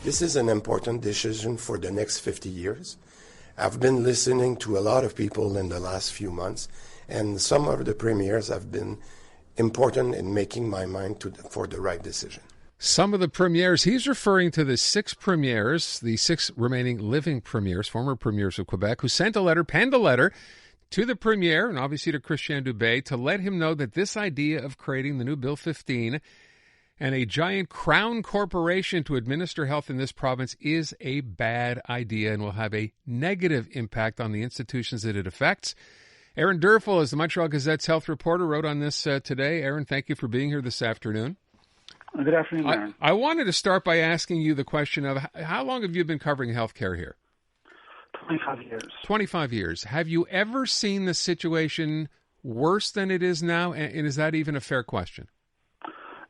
This is an important decision for the next 50 years. I've been listening to a lot of people in the last few months, and some of the premiers have been important in making my mind for the right decision. Some of the premiers, he's referring to the 6 premiers, the 6 remaining living premiers, former premiers of Quebec, who sent a letter, penned a letter to the premier and obviously to Christian Dubé to let him know that this idea of creating the new Bill 15 and a giant crown corporation to administer health in this province is a bad idea and will have a negative impact on the institutions that it affects. Aaron Derfel is the Montreal Gazette's health reporter, wrote on this today. Aaron, thank you for being here this afternoon. Good afternoon, Aaron. I wanted to start by asking you the question of how long have you been covering healthcare here? 25 years. 25 years. Have you ever seen the situation worse than it is now? And is that even a fair question?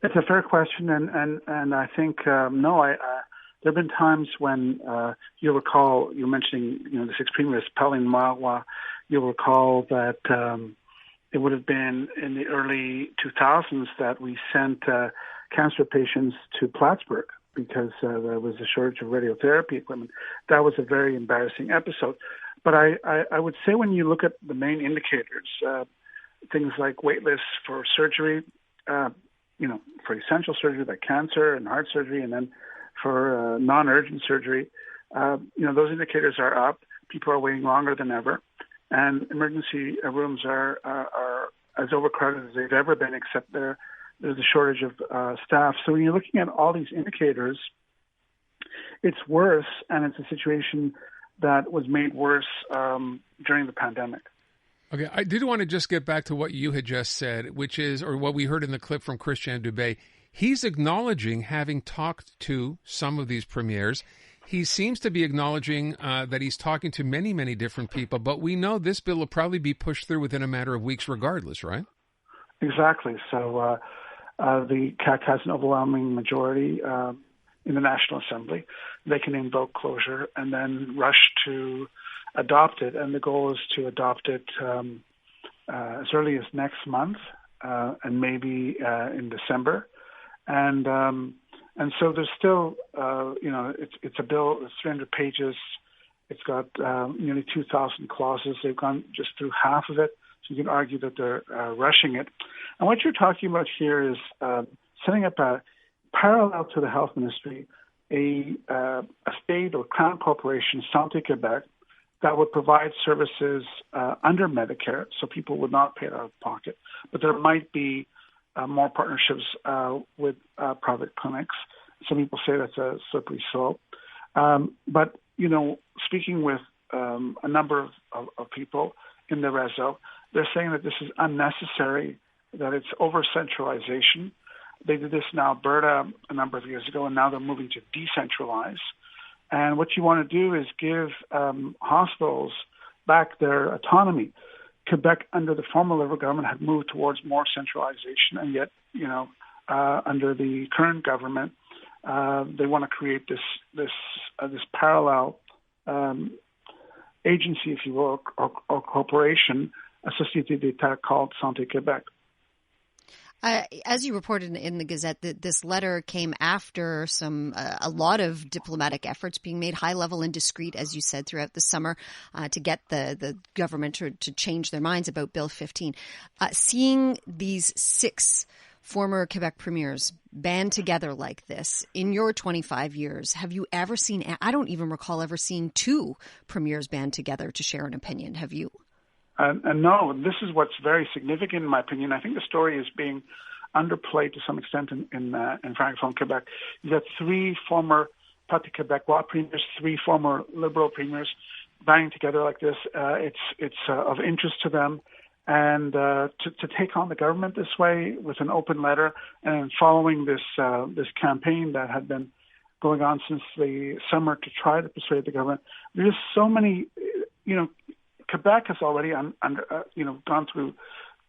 It's a fair question, and I think, no, there have been times when, you'll recall, you're mentioning, the 6 premiers, Pauline Marois, you'll recall that it would have been in the early 2000s that we sent cancer patients to Plattsburgh because there was a shortage of radiotherapy equipment. That was a very embarrassing episode. But I would say when you look at the main indicators, things like wait lists for surgery, for essential surgery like cancer and heart surgery, and then for non-urgent surgery, those indicators are up. People are waiting longer than ever. And emergency rooms are as overcrowded as they've ever been, except there's a shortage of staff. So when you're looking at all these indicators, it's worse, and it's a situation that was made worse during the pandemic. Okay, I did want to just get back to what you had just said, which is, or what we heard in the clip from Christian Dubé. He's acknowledging having talked to some of these premiers. He seems to be acknowledging that he's talking to many, many different people, but we know this bill will probably be pushed through within a matter of weeks regardless, right? Exactly. So the CAQ has an overwhelming majority in the National Assembly. They can invoke closure and then rush to adopt it, and the goal is to adopt it as early as next month and maybe in December. And so there's still, it's a bill, it's 300 pages. It's got nearly 2,000 clauses. They've gone just through half of it, so you can argue that they're rushing it. And what you're talking about here is setting up a parallel to the health ministry, a state or crown corporation, Santé Québec, that would provide services under Medicare, so people would not pay it out of pocket. But there might be more partnerships with private clinics. Some people say that's a slippery slope. But, speaking with a number of people in the Réseau, they're saying that this is unnecessary, that it's over-centralization. They did this in Alberta a number of years ago, and now they're moving to decentralize. And what you want to do is give hospitals back their autonomy. Quebec, under the former Liberal government, had moved towards more centralization, and yet, under the current government, they want to create this parallel agency, if you will, or corporation, a Société d'État called Santé Québec. As you reported in the Gazette, this letter came after a lot of diplomatic efforts being made, high level and discreet, as you said, throughout the summer, to get the government to change their minds about Bill 15. Seeing these 6 former Quebec premiers band together like this in your 25 years, have you ever seen? I don't even recall ever seeing 2 premiers band together to share an opinion. Have you? And no, this is what's very significant in my opinion. I think the story is being underplayed to some extent in Francophone Quebec. You got 3 former Parti Québécois premiers, 3 former Liberal premiers banding together like this. It's of interest to them, and to take on the government this way with an open letter and following this campaign that had been going on since the summer to try to persuade the government. There's so many, Quebec has already gone through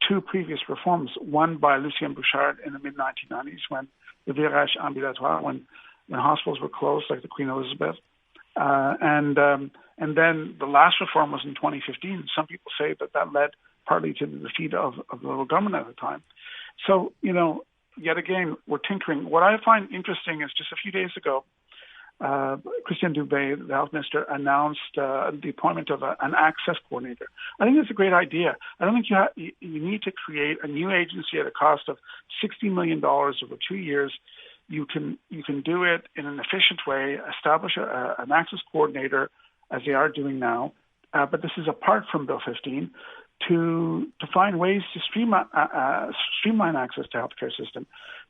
2 previous reforms, one by Lucien Bouchard in the mid-1990s when the virage ambulatoire, when hospitals were closed, like the Queen Elizabeth. And then the last reform was in 2015. Some people say that led partly to the defeat of the Liberal government at the time. So, yet again, we're tinkering. What I find interesting is just a few days ago, Christian Dubé, the health minister, announced the appointment of an access coordinator. I think that's a great idea. I don't think you need to create a new agency at a cost of $60 million over 2 years. You can do it in an efficient way, establish an access coordinator, as they are doing now. But this is apart from Bill 15, to find ways to streamline access to healthcare system.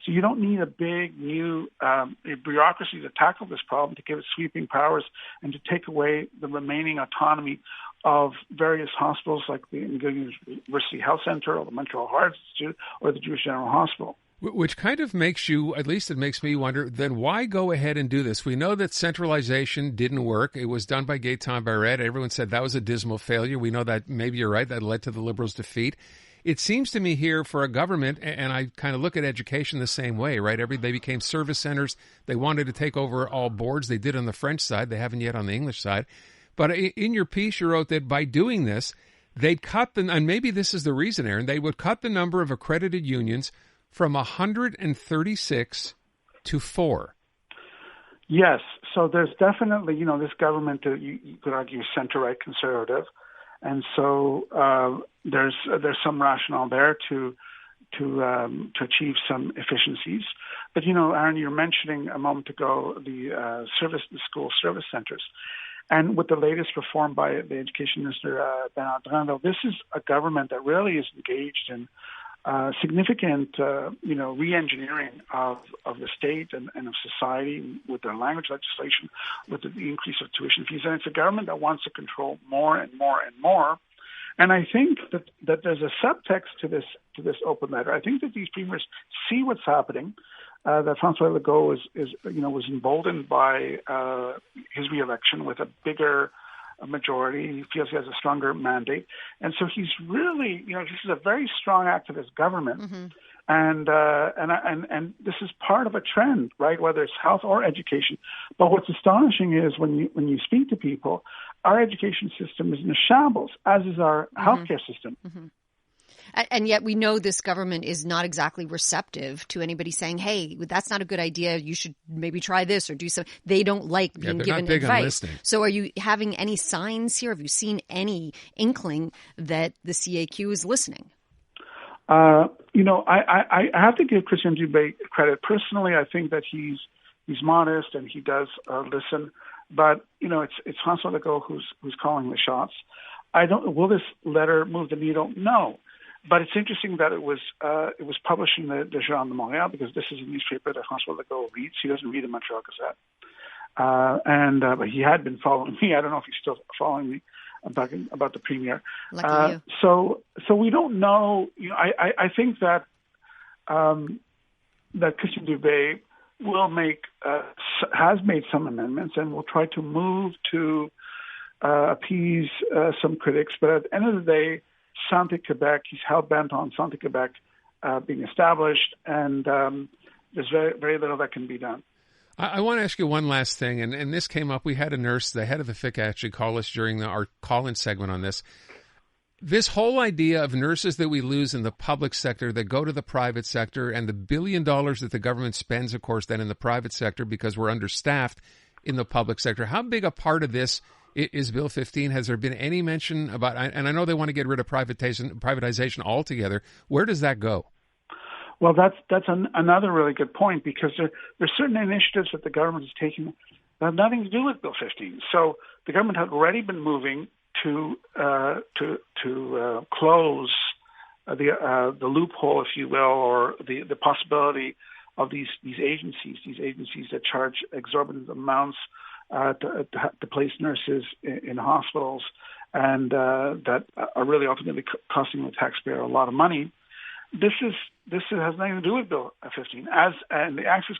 So you don't need a big new bureaucracy to tackle this problem, to give it sweeping powers and to take away the remaining autonomy of various hospitals like the University Health Center or the Montreal Heart Institute or the Jewish General Hospital. Which kind of makes you, at least it makes me wonder, then why go ahead and do this? We know that centralization didn't work. It was done by Gaetan Barrette. Everyone said that was a dismal failure. We know that, maybe you're right, that led to the Liberals' defeat. It seems to me here for a government, and I kind of look at education the same way, right? They became service centers. They wanted to take over all boards. They did on the French side. They haven't yet on the English side. But in your piece, you wrote that by doing this, they'd cut and maybe this is the reason, Aaron, they would cut the number of accredited unions from 136 to 4. Yes. So there's definitely, this government, you could argue, center-right conservative. And so there's some rationale there to achieve some efficiencies. But, Aaron, you were mentioning a moment ago the school service centers. And with the latest reform by the Education Minister, Bernard Drinville, this is a government that really is engaged in significant, re-engineering of the state and of society with their language legislation, with the increase of tuition fees. And it's a government that wants to control more and more and more. And I think that there's a subtext to this open letter. I think that these premiers see what's happening. That François Legault was emboldened by his re-election with a bigger majority. He feels he has a stronger mandate. And so he's really, this is a very strong activist government. Mm-hmm. And this is part of a trend, right? Whether it's health or education. But what's astonishing is when you speak to people, our education system is in a shambles, as is our healthcare system. Mm-hmm. And yet we know this government is not exactly receptive to anybody saying, hey, that's not a good idea. You should maybe try this or do something. They don't like being given advice. So are you having any signs here? Have you seen any inkling that the CAQ is listening? I have to give Christian Dubé credit. Personally, I think that he's modest and he does listen. But, it's François Legault who's calling the shots. Will this letter move the needle? No. But it's interesting that it was published in the Journal de Montréal, because this is a newspaper that François Legault reads. He doesn't read the Montreal Gazette. But he had been following me. I don't know if he's still following me about the premier. Lucky you. So we don't know. I think that Christian Dubé has made some amendments and will try to move to appease some critics. But at the end of the day, Santé Quebec, he's hell-bent on Santé Quebec being established, and there's very, very little that can be done. I want to ask you one last thing, and this came up. We had a nurse, the head of the FIC, actually call us during our call-in segment on this. This whole idea of nurses that we lose in the public sector that go to the private sector, and the $1 billion that the government spends, of course, then in the private sector because we're understaffed in the public sector. How big a part of this is Bill 15? Has there been any mention about, and I know they want to get rid of privatization altogether. Where does that go? Well, that's another really good point, because there's certain initiatives that the government is taking that have nothing to do with Bill 15. So the government had already been moving to close the loophole, if you will, or the possibility of these agencies that charge exorbitant amounts to place nurses in hospitals, and that are really ultimately costing the taxpayer a lot of money. This has nothing to do with Bill 15, and the access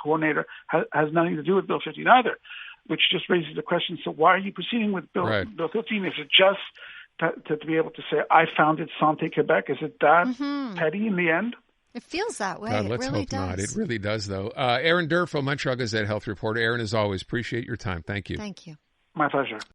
coordinator has nothing to do with Bill 15 either, which just raises the question: so why are you proceeding with Bill 15? Is it just to be able to say, I founded Santé Quebec? Is it that petty in the end? It feels that way. God, let's hope not. It really does, though. Aaron Derfel, Montreal Gazette health reporter. Aaron, as always, appreciate your time. Thank you. Thank you. My pleasure.